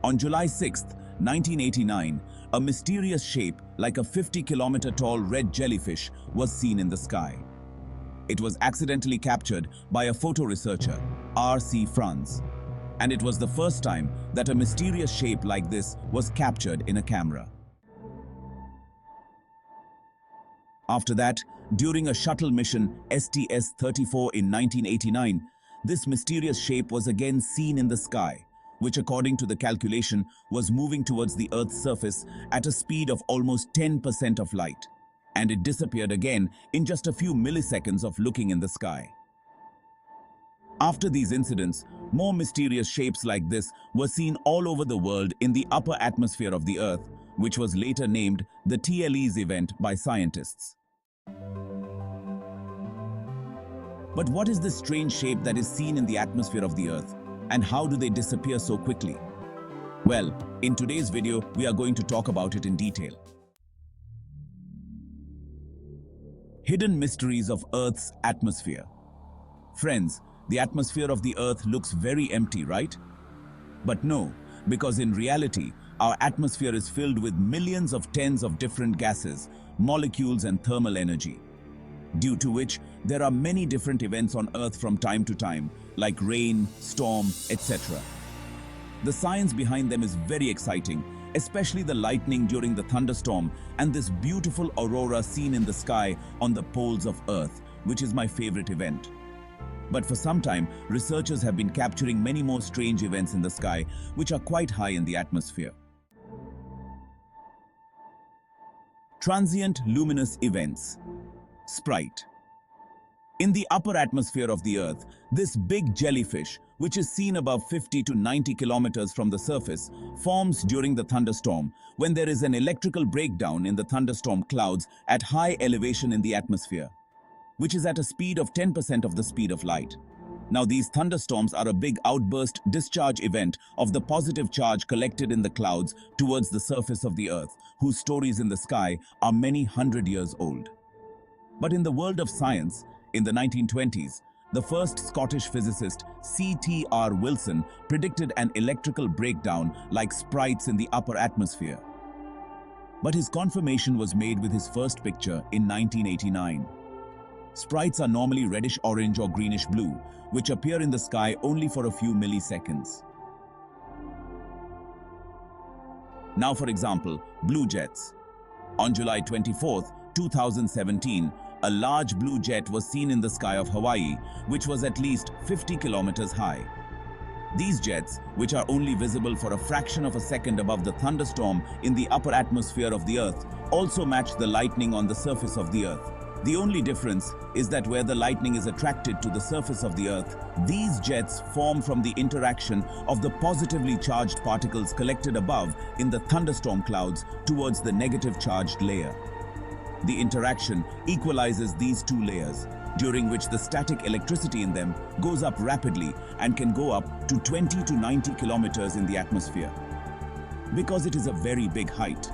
On July 6, 1989, a mysterious shape like a 50-kilometer tall red jellyfish was seen in the sky. It was accidentally captured by a photo researcher, R.C. Franz, and it was the first time that a mysterious shape like this was captured in a camera. After that, during a shuttle mission STS-34 in 1989, this mysterious shape was again seen in the sky, which according to the calculation was moving towards the Earth's surface at a speed of almost 10% of light, and it disappeared again in just a few milliseconds of looking in the sky. After these incidents, more mysterious shapes like this were seen all over the world in the upper atmosphere of the Earth, which was later named the TLES event by scientists. But what is this strange shape that is seen in the atmosphere of the Earth, and how do they disappear so quickly? Well, in today's video, we are going to talk about it in detail. Hidden mysteries of Earth's atmosphere. Friends, the atmosphere of the Earth looks very empty, right? But no, because in reality, our atmosphere is filled with millions of tens of different gases, molecules and thermal energy, due to which there are many different events on Earth from time to time, like rain, storm, etc. The science behind them is very exciting, especially the lightning during the thunderstorm and this beautiful aurora seen in the sky on the poles of Earth, which is my favorite event. But for some time, researchers have been capturing many more strange events in the sky, which are quite high in the atmosphere. Transient luminous events. Sprite. In the upper atmosphere of the Earth, this big jellyfish, which is seen above 50 to 90 kilometers from the surface, forms during the thunderstorm when there is an electrical breakdown in the thunderstorm clouds at high elevation in the atmosphere, which is at a speed of 10% of the speed of light. Now, these thunderstorms are a big outburst discharge event of the positive charge collected in the clouds towards the surface of the Earth, whose stories in the sky are many hundred years old. But in the world of science, in the 1920s, the first Scottish physicist C.T.R. Wilson predicted an electrical breakdown like Sprites in the upper atmosphere. But his confirmation was made with his first picture in 1989. Sprites are normally reddish-orange or greenish-blue, which appear in the sky only for a few milliseconds. Now, for example, blue jets. On July 24, 2017, a large blue jet was seen in the sky of Hawaii, which was at least 50 kilometers high. These jets, which are only visible for a fraction of a second above the thunderstorm in the upper atmosphere of the Earth, also match the lightning on the surface of the Earth. The only difference is that where the lightning is attracted to the surface of the Earth, these jets form from the interaction of the positively charged particles collected above in the thunderstorm clouds towards the negative charged layer. The interaction equalizes these two layers, during which the static electricity in them goes up rapidly and can go up to 20 to 90 kilometers in the atmosphere, because it is a very big height.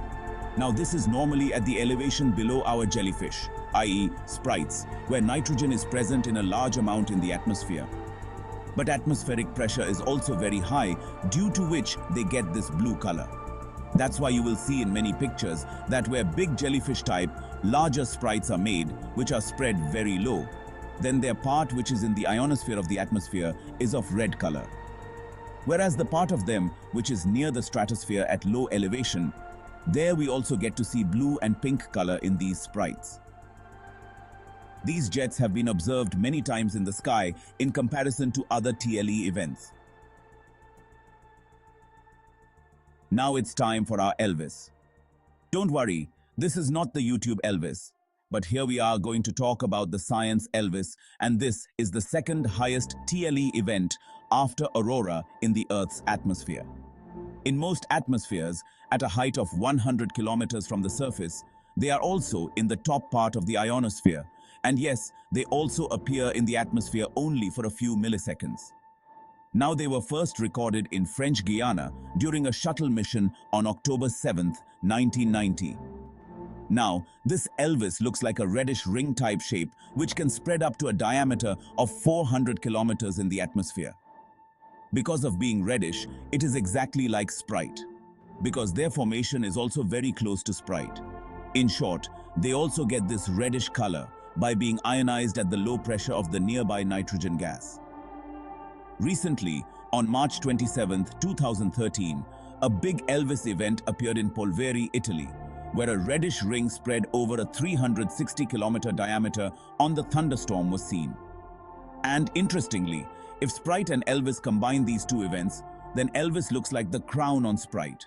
Now, this is normally at the elevation below our jellyfish, i.e. Sprites, where nitrogen is present in a large amount in the atmosphere. But atmospheric pressure is also very high, due to which they get this blue color. That's why you will see in many pictures that where big jellyfish type, larger Sprites are made, which are spread very low. Then their part which is in the ionosphere of the atmosphere is of red color. Whereas the part of them which is near the stratosphere at low elevation, there we also get to see blue and pink color in these Sprites. These jets have been observed many times in the sky in comparison to other TLE events. Now it's time for our Elvis. Don't worry, this is not the YouTube Elvis, but here we are going to talk about the science Elvis, and this is the second highest TLE event after aurora in the Earth's atmosphere. In most atmospheres, at a height of 100 kilometers from the surface, they are also in the top part of the ionosphere, and yes, they also appear in the atmosphere only for a few milliseconds. Now, they were first recorded in French Guiana during a shuttle mission on October 7, 1990. Now, this Elvis looks like a reddish ring-type shape which can spread up to a diameter of 400 kilometers in the atmosphere. Because of being reddish, it is exactly like Sprite, because their formation is also very close to Sprite. In short, they also get this reddish color by being ionized at the low pressure of the nearby nitrogen gas. Recently, on March 27, 2013, a big Elvis event appeared in Polvere, Italy, where a reddish ring spread over a 360-kilometer diameter on the thunderstorm was seen. And interestingly, if Sprite and Elvis combine these two events, then Elvis looks like the crown on Sprite.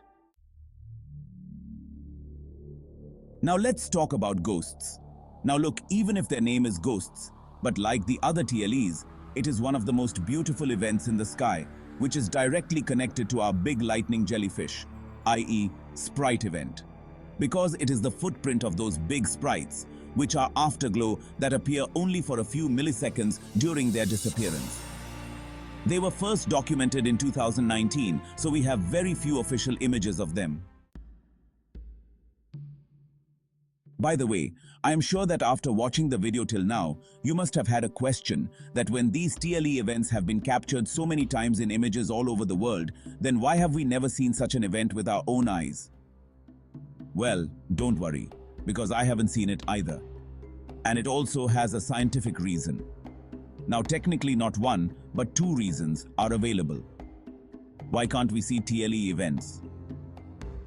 Now let's talk about ghosts. Now look, even if their name is ghosts, but like the other TLEs, it is one of the most beautiful events in the sky, which is directly connected to our big lightning jellyfish, i.e. Sprite event. Because it is the footprint of those big sprites, which are afterglow that appear only for a few milliseconds during their disappearance. They were first documented in 2019, so we have very few official images of them. By the way, I am sure that after watching the video till now, you must have had a question that when these TLE events have been captured so many times in images all over the world, then why have we never seen such an event with our own eyes? Well, don't worry, because I haven't seen it either. And it also has a scientific reason. Now, technically not one, but two reasons are available. Why can't we see TLE events?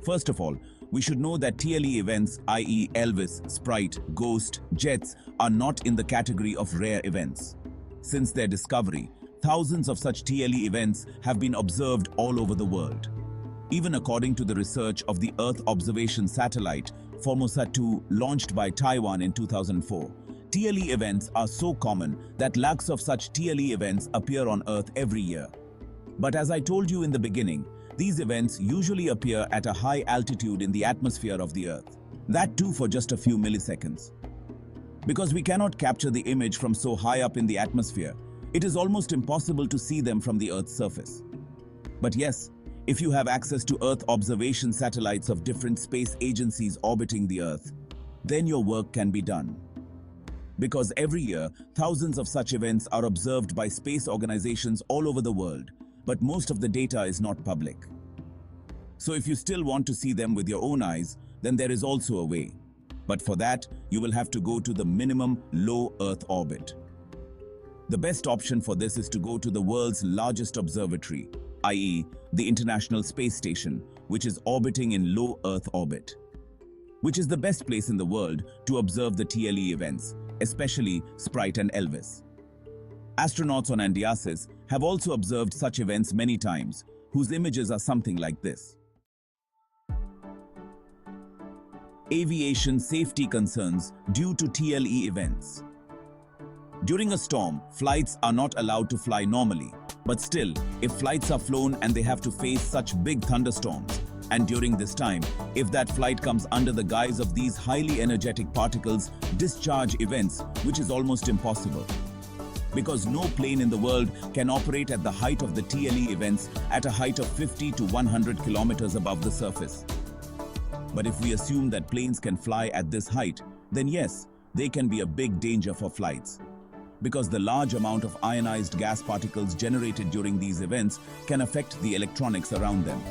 First of all, we should know that TLE events, i.e. Elvis, Sprite, Ghost, Jets, are not in the category of rare events. Since their discovery, thousands of such TLE events have been observed all over the world. Even according to the research of the Earth observation satellite, Formosa 2, launched by Taiwan in 2004, TLE events are so common that lakhs of such TLE events appear on Earth every year. But as I told you in the beginning, these events usually appear at a high altitude in the atmosphere of the Earth. That too for just a few milliseconds. Because we cannot capture the image from so high up in the atmosphere, it is almost impossible to see them from the Earth's surface. But yes, if you have access to Earth observation satellites of different space agencies orbiting the Earth, then your work can be done. Because every year, thousands of such events are observed by space organizations all over the world, but most of the data is not public. So if you still want to see them with your own eyes, then there is also a way. But for that, you will have to go to the minimum low Earth orbit. The best option for this is to go to the world's largest observatory, i.e. the International Space Station, which is orbiting in low Earth orbit, which is the best place in the world to observe the TLE events, especially Sprite and Elvis. Astronauts on Andiasis have also observed such events many times, whose images are something like this. Aviation safety concerns due to TLE events. During a storm, flights are not allowed to fly normally, but still, if flights are flown and they have to face such big thunderstorms, and during this time, if that flight comes under the guise of these highly energetic particles, discharge events, which is almost impossible. Because no plane in the world can operate at the height of the TLE events at a height of 50 to 100 kilometers above the surface. But if we assume that planes can fly at this height, then yes, they can be a big danger for flights. Because the large amount of ionized gas particles generated during these events can affect the electronics around them.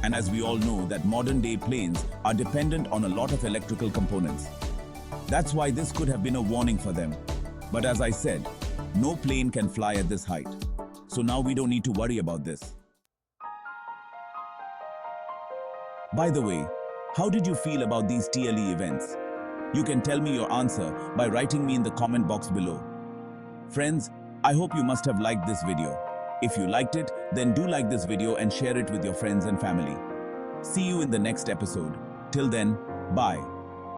And as we all know that modern-day planes are dependent on a lot of electrical components. That's why this could have been a warning for them. But as I said, no plane can fly at this height. So now we don't need to worry about this. By the way, how did you feel about these TLE events? You can tell me your answer by writing me in the comment box below. Friends, I hope you must have liked this video. If you liked it, then do like this video and share it with your friends and family. See you in the next episode. Till then, bye.